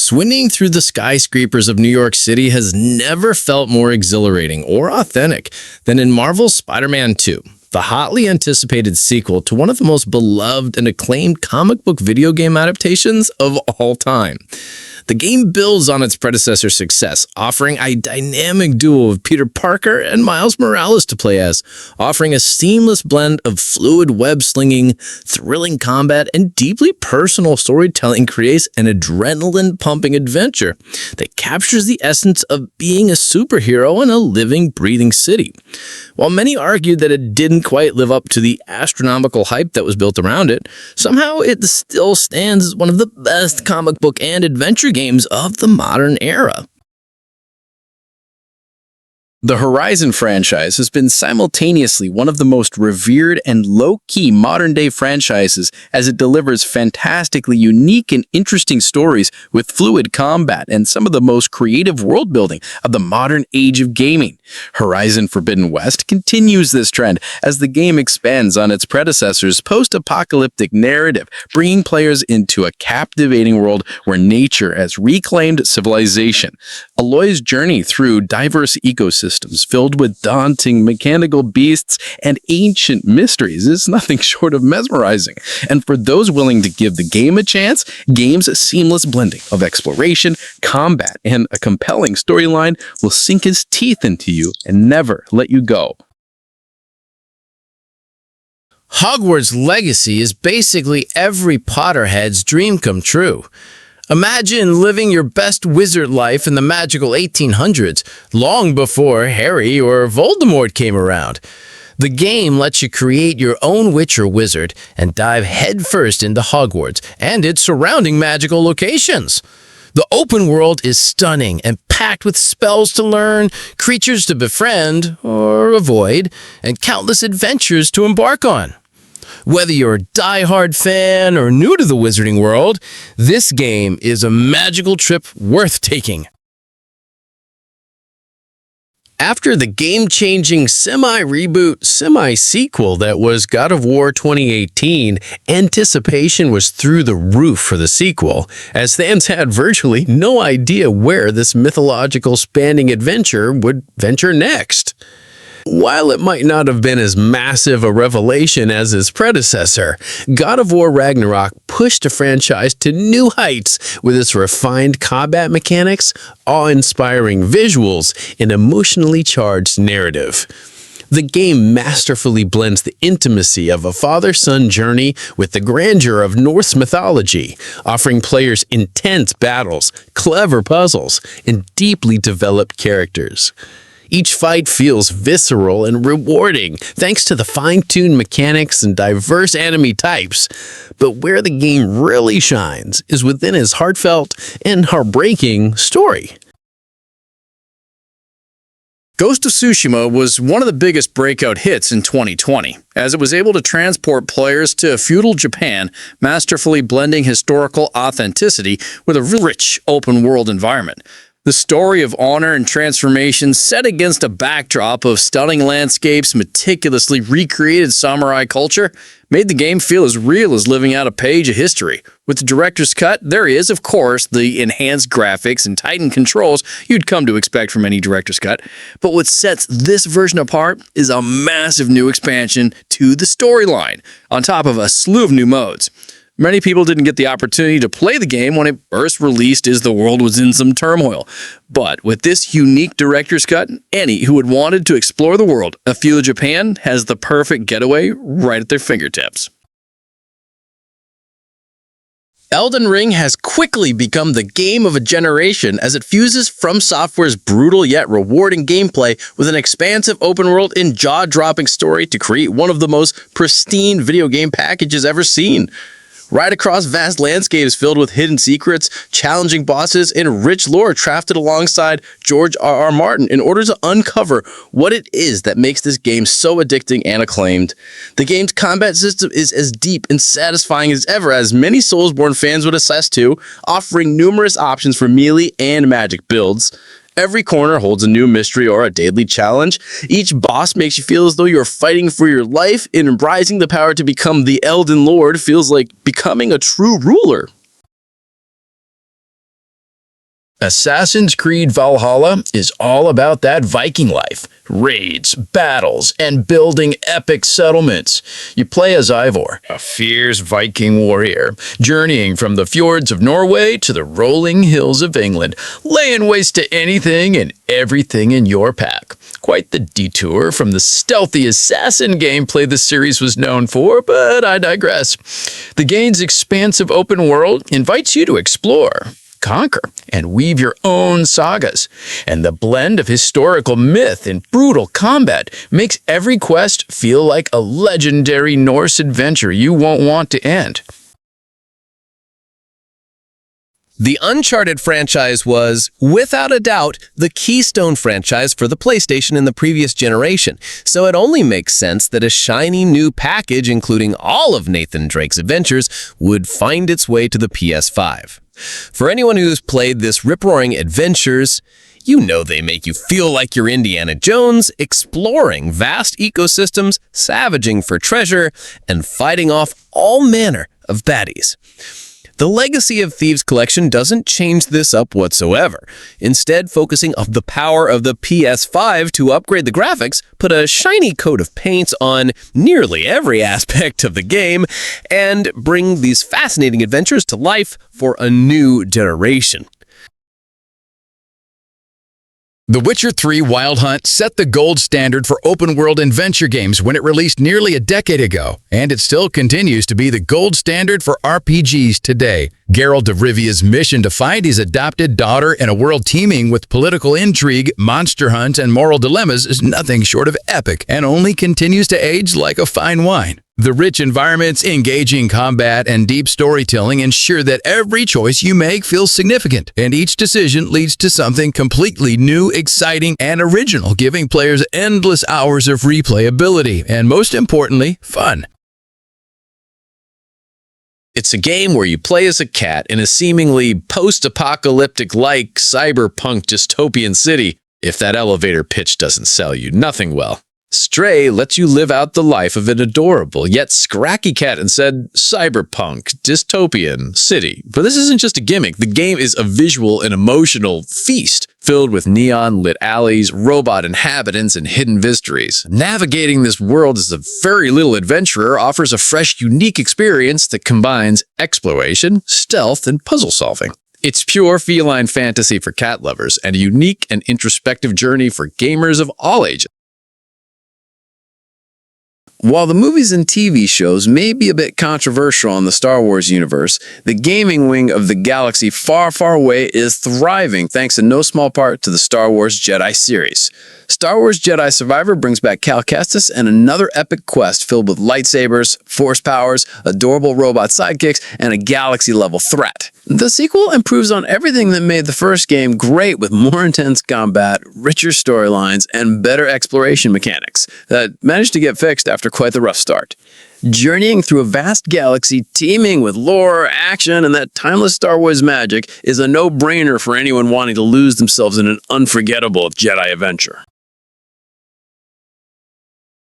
Swinging through the skyscrapers of New York City has never felt more exhilarating or authentic than in Marvel's Spider-Man 2, the hotly anticipated sequel to one of the most beloved and acclaimed comic book video game adaptations of all time. The game builds on its predecessor's success, offering a dynamic duo of Peter Parker and Miles Morales to play as, offering a seamless blend of fluid web-slinging, thrilling combat, and deeply personal storytelling creates an adrenaline-pumping adventure that captures the essence of being a superhero in a living, breathing city. While many argued that it didn't quite live up to the astronomical hype that was built around it, somehow it still stands as one of the best comic book and adventure games of the modern era. The Horizon franchise has been simultaneously one of the most revered and low-key modern-day franchises as it delivers fantastically unique and interesting stories with fluid combat and some of the most creative world-building of the modern age of gaming. Horizon Forbidden West continues this trend as the game expands on its predecessor's post-apocalyptic narrative, bringing players into a captivating world where nature has reclaimed civilization. Aloy's journey through diverse ecosystems filled with daunting mechanical beasts and ancient mysteries is nothing short of mesmerizing. And for those willing to give the game a chance, game's seamless blending of exploration, combat, and a compelling storyline will sink its teeth into you and never let you go. Hogwarts Legacy is basically every Potterhead's dream come true. Imagine living your best wizard life in the magical 1800s, long before Harry or Voldemort came around. The game lets you create your own witch or wizard and dive headfirst into Hogwarts and its surrounding magical locations. The open world is stunning and packed with spells to learn, creatures to befriend or avoid, and countless adventures to embark on. Whether you're a die-hard fan or new to the wizarding world, this game is a magical trip worth taking. After the game-changing semi-reboot, semi-sequel that was God of War 2018, anticipation was through the roof for the sequel, as fans had virtually no idea where this mythological spanning adventure would venture next. While it might not have been as massive a revelation as its predecessor, God of War Ragnarok pushed the franchise to new heights with its refined combat mechanics, awe-inspiring visuals, and emotionally charged narrative. The game masterfully blends the intimacy of a father-son journey with the grandeur of Norse mythology, offering players intense battles, clever puzzles, and deeply developed characters. Each fight feels visceral and rewarding thanks to the fine-tuned mechanics and diverse enemy types. But where the game really shines is within its heartfelt and heartbreaking story. Ghost of Tsushima was one of the biggest breakout hits in 2020, as it was able to transport players to feudal Japan, masterfully blending historical authenticity with a rich open-world environment. The story of honor and transformation set against a backdrop of stunning landscapes, meticulously recreated samurai culture, made the game feel as real as living out a page of history. With the director's cut, there is, of course, the enhanced graphics and tightened controls you'd come to expect from any director's cut. But what sets this version apart is a massive new expansion to the storyline, on top of a slew of new modes. Many people didn't get the opportunity to play the game when it first released as the world was in some turmoil. But with this unique director's cut, any who had wanted to explore the world of feudal Japan has the perfect getaway right at their fingertips. Elden Ring has quickly become the game of a generation as it fuses From Software's brutal yet rewarding gameplay with an expansive open world and jaw-dropping story to create one of the most pristine video game packages ever seen. Ride across vast landscapes filled with hidden secrets, challenging bosses, and rich lore crafted alongside George R.R. Martin in order to uncover what it is that makes this game so addicting and acclaimed. The game's combat system is as deep and satisfying as ever, as many Soulsborne fans would attest to, offering numerous options for melee and magic builds. Every corner holds a new mystery or a daily challenge. Each boss makes you feel as though you're fighting for your life, and embracing the power to become the Elden Lord feels like becoming a true ruler. Assassin's Creed Valhalla is all about that Viking life. Raids, battles, and building epic settlements. You play as Ivor, a fierce Viking warrior, journeying from the fjords of Norway to the rolling hills of England, laying waste to anything and everything in your pack. Quite the detour from the stealthy assassin gameplay the series was known for, but I digress. The game's expansive open world invites you to explore, conquer, and weave your own sagas. And the blend of historical myth and brutal combat makes every quest feel like a legendary Norse adventure you won't want to end. The Uncharted franchise was, without a doubt, the keystone franchise for the PlayStation in the previous generation, so it only makes sense that a shiny new package including all of Nathan Drake's adventures would find its way to the PS5. For anyone who's played this rip-roaring adventures, you know they make you feel like you're Indiana Jones, exploring vast ecosystems, savaging for treasure, and fighting off all manner of baddies. The Legacy of Thieves collection doesn't change this up whatsoever, instead focusing on the power of the PS5 to upgrade the graphics, put a shiny coat of paint on nearly every aspect of the game, and bring these fascinating adventures to life for a new generation. The Witcher 3 Wild Hunt set the gold standard for open-world adventure games when it released nearly a decade ago, and it still continues to be the gold standard for RPGs today. Geralt of Rivia's mission to find his adopted daughter in a world teeming with political intrigue, monster hunts, and moral dilemmas is nothing short of epic, and only continues to age like a fine wine. The rich environments, engaging combat, and deep storytelling ensure that every choice you make feels significant, and each decision leads to something completely new, exciting, and original, giving players endless hours of replayability, and most importantly, fun. It's a game where you play as a cat in a seemingly post-apocalyptic-like cyberpunk dystopian city. If that elevator pitch doesn't sell you, nothing will. Stray lets you live out the life of an adorable yet scracky cat in said cyberpunk, dystopian city. But this isn't just a gimmick. The game is a visual and emotional feast filled with neon-lit alleys, robot inhabitants, and hidden mysteries. Navigating this world as a very little adventurer offers a fresh, unique experience that combines exploration, stealth, and puzzle solving. It's pure feline fantasy for cat lovers and a unique and introspective journey for gamers of all ages. While the movies and TV shows may be a bit controversial in the Star Wars universe, the gaming wing of the galaxy far, far away is thriving thanks in no small part to the Star Wars Jedi series. Star Wars Jedi Survivor brings back Cal Kestis and another epic quest filled with lightsabers, force powers, adorable robot sidekicks, and a galaxy-level threat. The sequel improves on everything that made the first game great with more intense combat, richer storylines, and better exploration mechanics that managed to get fixed after quite the rough start. Journeying through a vast galaxy teeming with lore, action, and that timeless Star Wars magic is a no-brainer for anyone wanting to lose themselves in an unforgettable Jedi adventure.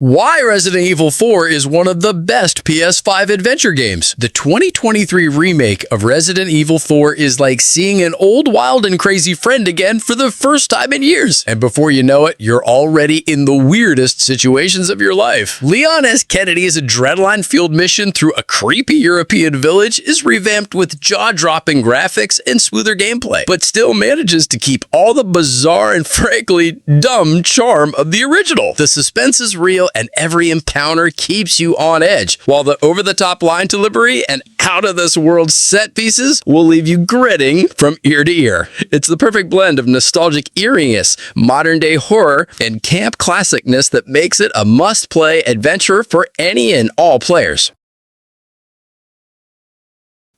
Why Resident Evil 4 is one of the best PS5 adventure games. The 2023 remake of Resident Evil 4 is like seeing an old wild and crazy friend again for the first time in years. And before you know it, you're already in the weirdest situations of your life. Leon S. Kennedy's adrenaline-fueled mission through a creepy European village is revamped with jaw-dropping graphics and smoother gameplay, but still manages to keep all the bizarre and frankly dumb charm of the original. The suspense is real and every encounter keeps you on edge, while the over-the-top line delivery and out-of-this-world set pieces will leave you grinning from ear to ear. It's the perfect blend of nostalgic eeriness, modern-day horror, and camp classicness that makes it a must-play adventure for any and all players.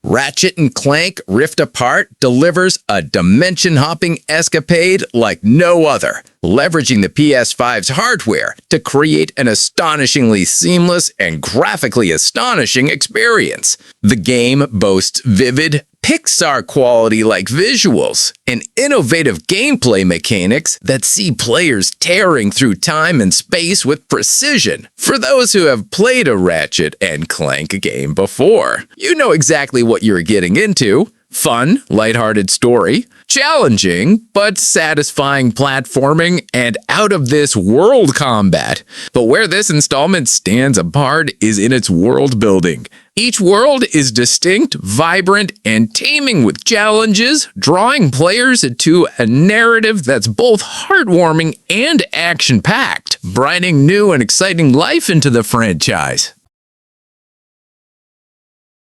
Ratchet and Clank Rift Apart delivers a dimension-hopping escapade like no other, leveraging the PS5's hardware to create an astonishingly seamless and graphically astonishing experience. The game boasts vivid, Pixar-quality-like visuals and innovative gameplay mechanics that see players tearing through time and space with precision. For those who have played a Ratchet and Clank game before, you know exactly what you're getting into. Fun, lighthearted story, challenging but satisfying platforming, and out-of-this-world combat. But where this installment stands apart is in its world building. Each world is distinct, vibrant, and teeming with challenges, drawing players into a narrative that's both heartwarming and action-packed, breathing new and exciting life into the franchise.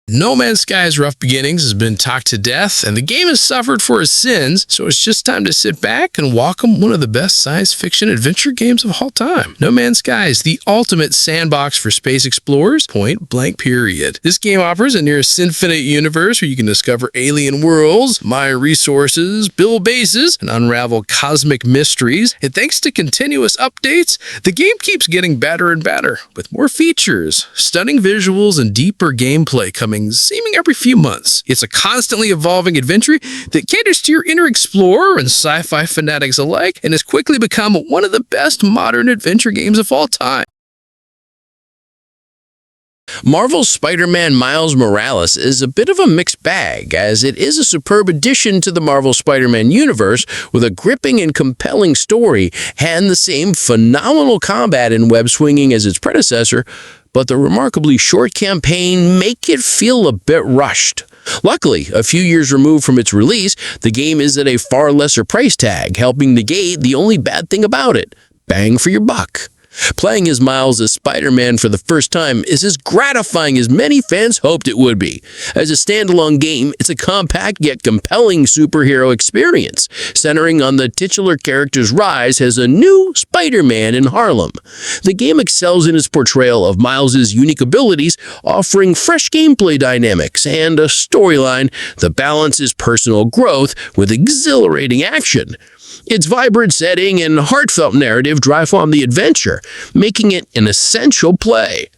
No Man's Sky's rough beginnings has been talked to death, and the game has suffered for its sins, so it's just time to sit back and welcome one of the best science fiction adventure games of all time. No Man's Sky is the ultimate sandbox for space explorers, point blank period. This game offers a near infinite universe where you can discover alien worlds, mine resources, build bases, and unravel cosmic mysteries. And thanks to continuous updates, the game keeps getting better and better, with more features, stunning visuals, and deeper gameplay coming seeming every few months. It's a constantly evolving adventure that caters to your inner explorer and sci-fi fanatics alike, and has quickly become one of the best modern adventure games of all time. Marvel's Spider-Man Miles Morales is a bit of a mixed bag, as it is a superb addition to the Marvel Spider-Man universe with a gripping and compelling story and the same phenomenal combat and web swinging as its predecessor, but the remarkably short campaign make it feel a bit rushed. Luckily, a few years removed from its release, the game is at a far lesser price tag, helping negate the only bad thing about it: bang for your buck. Playing as Miles as Spider-Man for the first time is as gratifying as many fans hoped it would be. As a standalone game, it's a compact yet compelling superhero experience, centering on the titular character's rise as a new Spider-Man in Harlem. The game excels in its portrayal of Miles' unique abilities, offering fresh gameplay dynamics and a storyline that balances personal growth with exhilarating action. Its vibrant setting and heartfelt narrative drive home the adventure, making it an essential play.